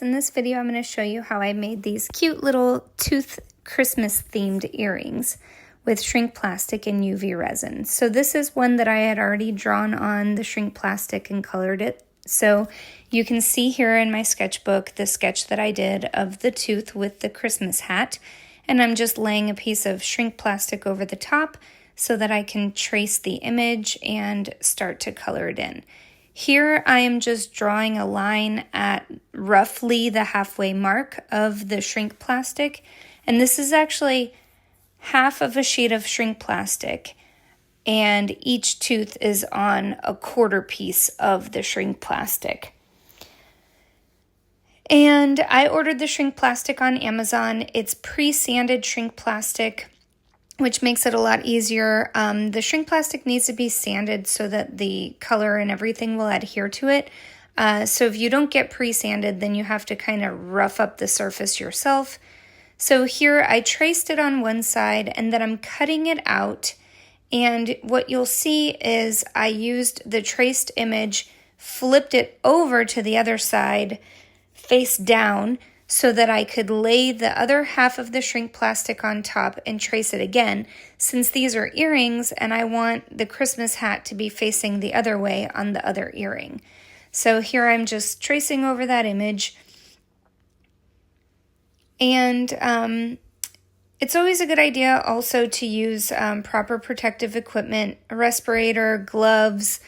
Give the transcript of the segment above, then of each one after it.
In this video, I'm going to show you how I made these cute little tooth Christmas themed earrings with shrink plastic and UV resin. So this is one that I had already drawn on the shrink plastic and colored it. So you can see here in my sketchbook the sketch that I did of the tooth with the Christmas hat. And I'm just laying a piece of shrink plastic over the top so that I can trace the image and start to color it in. Here I am just drawing a line at roughly the halfway mark of the shrink plastic, and this is actually half of a sheet of shrink plastic, and each tooth is on a quarter piece of the shrink plastic. And I ordered the shrink plastic on Amazon. It's pre-sanded shrink plastic, which makes it a lot easier. The shrink plastic needs to be sanded so that the color and everything will adhere to it. So if you don't get pre-sanded, then you have to kind of rough up the surface yourself. So here I traced it on one side and then I'm cutting it out. And what you'll see is I used the traced image, flipped it over to the other side, face down, so that I could lay the other half of the shrink plastic on top and trace it again, since these are earrings and I want the Christmas hat to be facing the other way on the other earring. So here I'm just tracing over that image. And it's always a good idea also to use proper protective equipment, a respirator, gloves,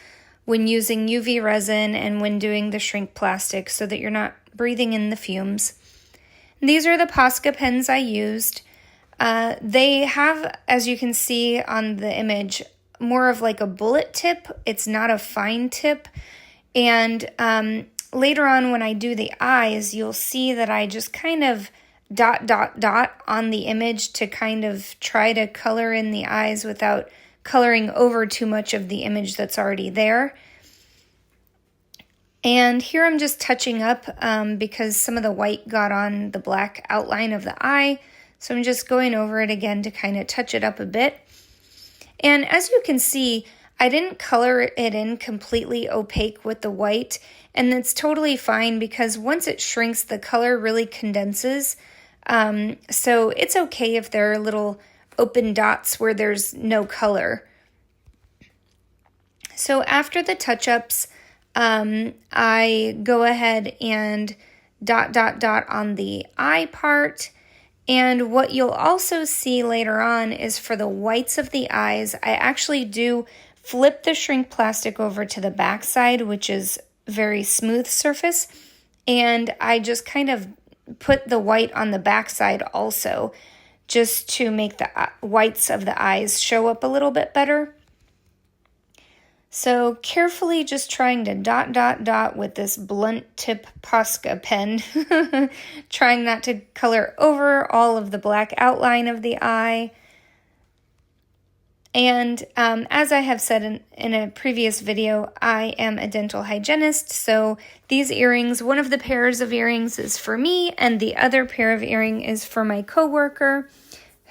when using UV resin and when doing the shrink plastic so that you're not breathing in the fumes. These are the Posca pens I used. They have, as you can see on the image, more of like a bullet tip. It's not a fine tip. And later on when I do the eyes, you'll see that I just kind of dot on the image to kind of try to color in the eyes without coloring over too much of the image that's already there. And here I'm just touching up because some of the white got on the black outline of the eye. So I'm just going over it again to kind of touch it up a bit. And as you can see, I didn't color it in completely opaque with the white. And that's totally fine because once it shrinks, the color really condenses. So it's okay if there are little open dots where there's no color. So after the touch-ups, I go ahead and dot on the eye part. And what you'll also see later on is for the whites of the eyes, I actually do flip the shrink plastic over to the back side, which is very smooth surface. And I just kind of put the white on the back side also, just to make the whites of the eyes show up a little bit better. So carefully just trying to dot with this blunt tip Posca pen, trying not to color over all of the black outline of the eye. And as I have said in a previous video, I am a dental hygienist, so these earrings, one of the pairs of earrings is for me, and the other pair of earring is for my coworker,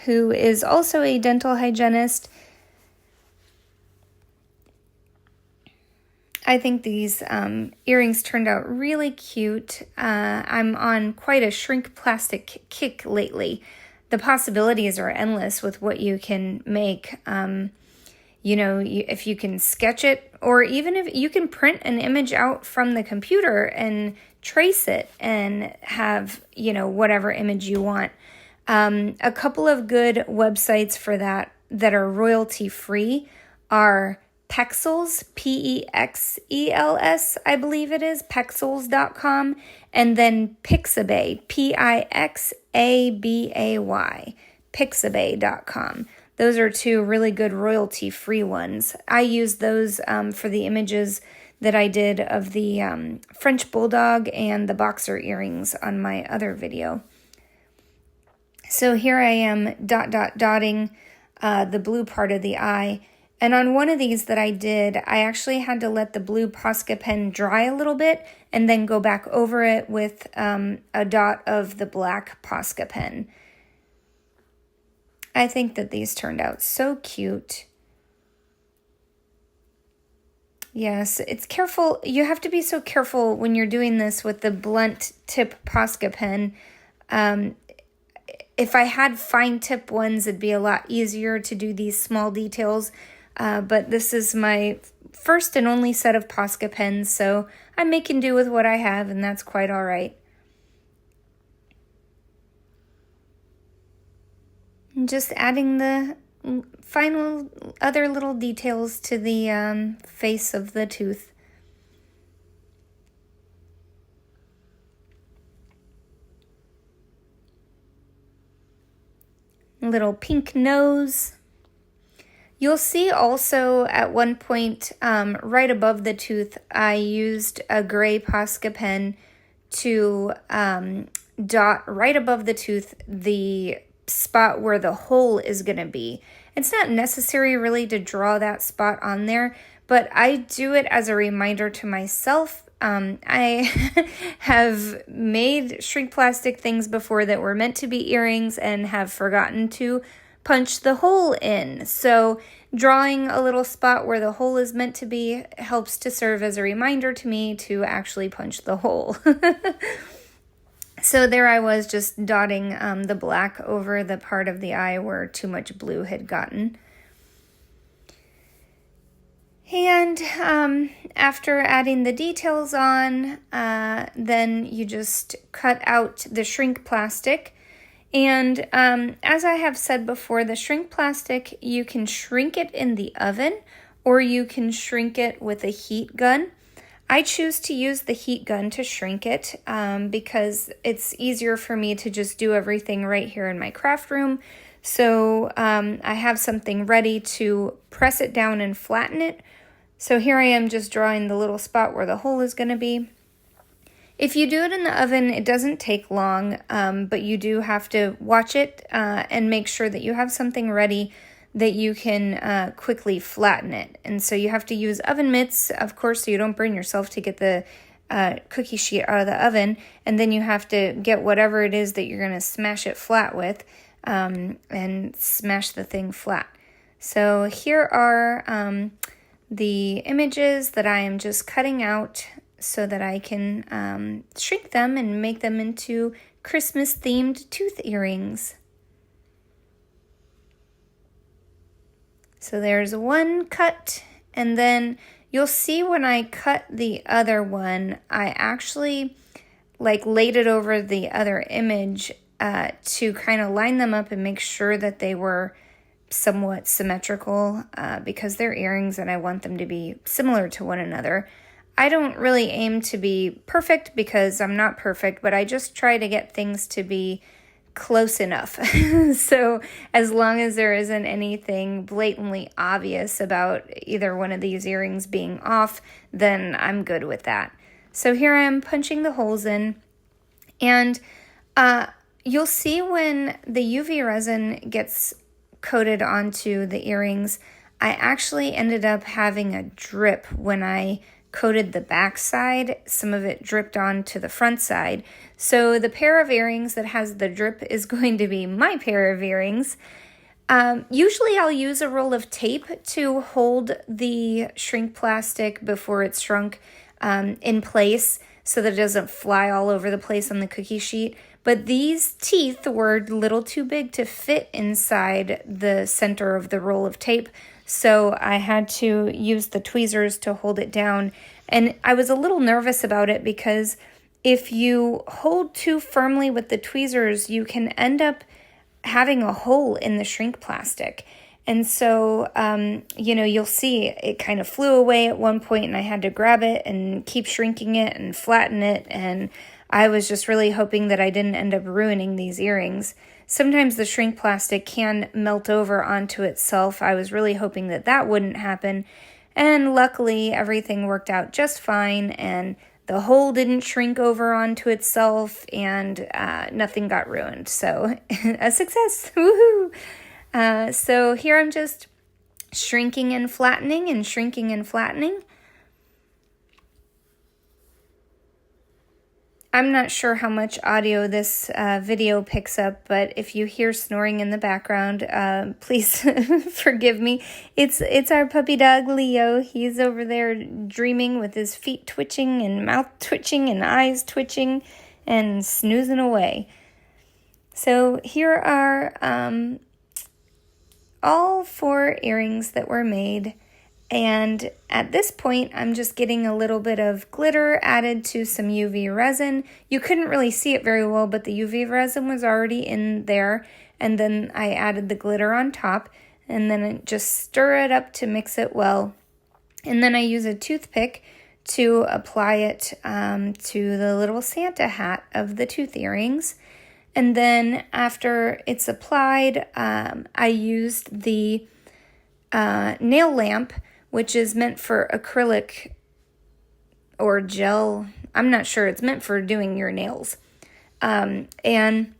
who is also a dental hygienist. I think these earrings turned out really cute. I'm on quite a shrink plastic kick lately. The possibilities are endless with what you can make. If you can sketch it, or even if you can print an image out from the computer and trace it and have, whatever image you want. A couple of good websites for that are royalty free are Pexels, Pexels, I believe it is, Pexels.com, and then Pixabay, Pixabay, Pixabay.com. Those are two really good royalty-free ones. I used those for the images that I did of the French Bulldog and the boxer earrings on my other video. So here I am dotting the blue part of the eye. And on one of these that I did, I actually had to let the blue Posca pen dry a little bit and then go back over it with a dot of the black Posca pen. I think that these turned out so cute. Yes, it's careful. You have to be so careful when you're doing this with the blunt tip Posca pen. If I had fine tip ones, it'd be a lot easier to do these small details. But this is my first and only set of Posca pens, so I'm making do with what I have, and that's quite all right. And just adding the final other little details to the face of the tooth. Little pink nose. You'll see also at one point right above the tooth, I used a gray Posca pen to dot right above the tooth the spot where the hole is going to be. It's not necessary really to draw that spot on there, but I do it as a reminder to myself. I have made shrink plastic things before that were meant to be earrings and have forgotten to punch the hole in. So drawing a little spot where the hole is meant to be helps to serve as a reminder to me to actually punch the hole. So there I was just dotting the black over the part of the eye where too much blue had gotten. And after adding the details on, then you just cut out the shrink plastic. And as I have said before, the shrink plastic, you can shrink it in the oven or you can shrink it with a heat gun. I choose to use the heat gun to shrink it because it's easier for me to just do everything right here in my craft room. So I have something ready to press it down and flatten it. So here I am just drawing the little spot where the hole is going to be. If you do it in the oven, it doesn't take long, but you do have to watch it and make sure that you have something ready that you can quickly flatten it. And so you have to use oven mitts, of course, so you don't burn yourself, to get the cookie sheet out of the oven. And then you have to get whatever it is that you're going to smash it flat with and smash the thing flat. So here are the images that I am just cutting out so that I can shrink them and make them into Christmas-themed tooth earrings. So there's one cut, and then you'll see when I cut the other one, I actually laid it over the other image to kind of line them up and make sure that they were somewhat symmetrical because they're earrings and I want them to be similar to one another. I don't really aim to be perfect because I'm not perfect, but I just try to get things to be close enough. So as long as there isn't anything blatantly obvious about either one of these earrings being off, then I'm good with that. So here I am punching the holes in, and you'll see when the UV resin gets coated onto the earrings, I actually ended up having a drip when I coated the back side. Some of it dripped onto the front side. So the pair of earrings that has the drip is going to be my pair of earrings. Usually I'll use a roll of tape to hold the shrink plastic before it's shrunk in place so that it doesn't fly all over the place on the cookie sheet. But these teeth were a little too big to fit inside the center of the roll of tape. So I had to use the tweezers to hold it down. And I was a little nervous about it because if you hold too firmly with the tweezers, you can end up having a hole in the shrink plastic. And so, you'll see it kind of flew away at one point and I had to grab it and keep shrinking it and flatten it. And I was just really hoping that I didn't end up ruining these earrings. Sometimes the shrink plastic can melt over onto itself. I was really hoping that that wouldn't happen. And luckily, everything worked out just fine. And the hole didn't shrink over onto itself. And nothing got ruined. So a success. Woohoo! So here I'm just shrinking and flattening and shrinking and flattening. I'm not sure how much audio this video picks up, but if you hear snoring in the background, please forgive me. It's our puppy dog, Leo. He's over there dreaming with his feet twitching and mouth twitching and eyes twitching and snoozing away. So here are all 4 earrings that were made. And at this point, I'm just getting a little bit of glitter added to some UV resin. You couldn't really see it very well, but the UV resin was already in there. And then I added the glitter on top, and then I just stir it up to mix it well. And then I use a toothpick to apply it to the little Santa hat of the tooth earrings. And then after it's applied, I used the nail lamp, which is meant for acrylic or gel. I'm not sure. It's meant for doing your nails. And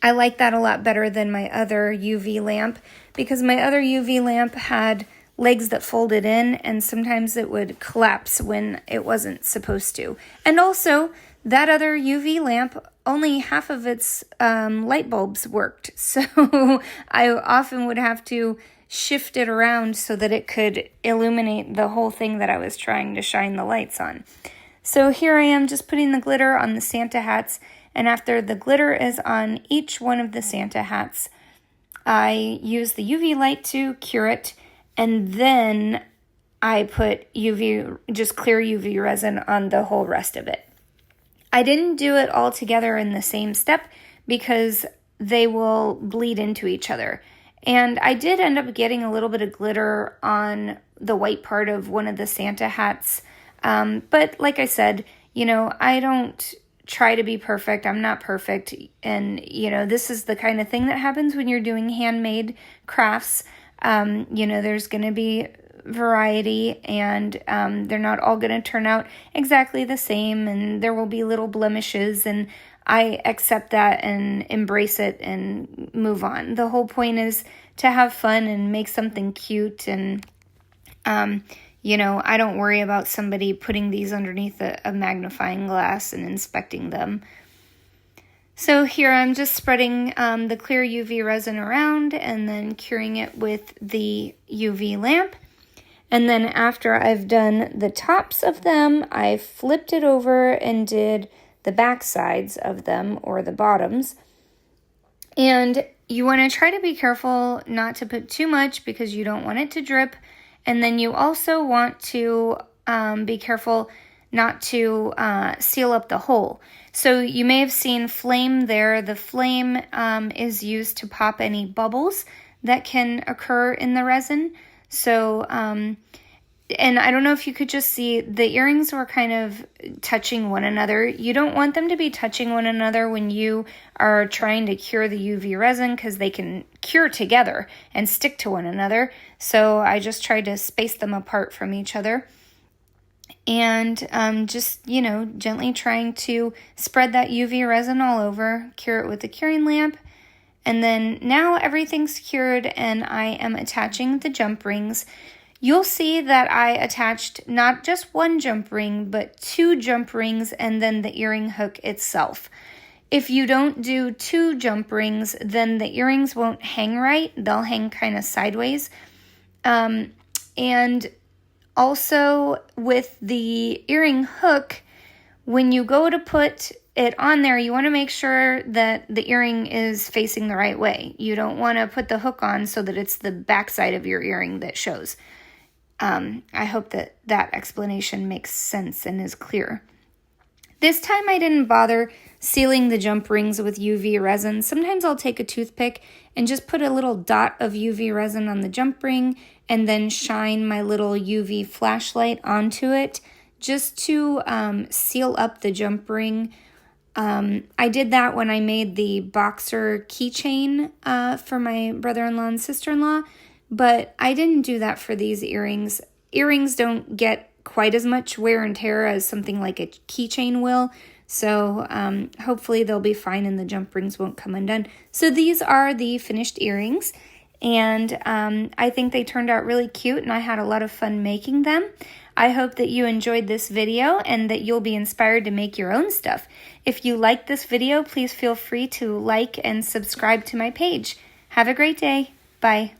I like that a lot better than my other UV lamp, because my other UV lamp had legs that folded in, and sometimes it would collapse when it wasn't supposed to. And also, that other UV lamp, only half of its light bulbs worked. So I often would have to shift it around so that it could illuminate the whole thing that I was trying to shine the lights on. So here I am just putting the glitter on the Santa hats, and after the glitter is on each one of the Santa hats, I use the UV light to cure it, and then I put just clear UV resin on the whole rest of it. I didn't do it all together in the same step because they will bleed into each other. And I did end up getting a little bit of glitter on the white part of one of the Santa hats. But like I said, I don't try to be perfect. I'm not perfect. And, this is the kind of thing that happens when you're doing handmade crafts. There's going to be variety, and they're not all going to turn out exactly the same, and there will be little blemishes, and I accept that and embrace it and move on. The whole point is to have fun and make something cute, and I don't worry about somebody putting these underneath a magnifying glass and inspecting them. So here I'm just spreading the clear UV resin around and then curing it with the UV lamp. And then after I've done the tops of them, I flipped it over and did the back sides of them, or the bottoms. And you want to try to be careful not to put too much because you don't want it to drip. And then you also want to be careful not to seal up the hole. So you may have seen flame there. The flame is used to pop any bubbles that can occur in the resin. So, and I don't know if you could just see, the earrings were kind of touching one another. You don't want them to be touching one another when you are trying to cure the UV resin, because they can cure together and stick to one another. So I just tried to space them apart from each other. And just, gently trying to spread that UV resin all over, cure it with the curing lamp. And then now everything's cured and I am attaching the jump rings. You'll see that I attached not just one jump ring, but 2 jump rings and then the earring hook itself. If you don't do 2 jump rings, then the earrings won't hang right. They'll hang kind of sideways. And also with the earring hook, when you go to put it on there, you want to make sure that the earring is facing the right way. You don't want to put the hook on so that it's the back side of your earring that shows. I hope that explanation makes sense and is clear. This time I didn't bother sealing the jump rings with UV resin. Sometimes I'll take a toothpick and just put a little dot of UV resin on the jump ring and then shine my little UV flashlight onto it just to seal up the jump ring. I did that when I made the boxer keychain for my brother-in-law and sister-in-law, but I didn't do that for these earrings. Earrings don't get quite as much wear and tear as something like a keychain will, so hopefully they'll be fine and the jump rings won't come undone. So these are the finished earrings, and I think they turned out really cute, and I had a lot of fun making them. I hope that you enjoyed this video and that you'll be inspired to make your own stuff. If you liked this video, please feel free to like and subscribe to my page. Have a great day. Bye.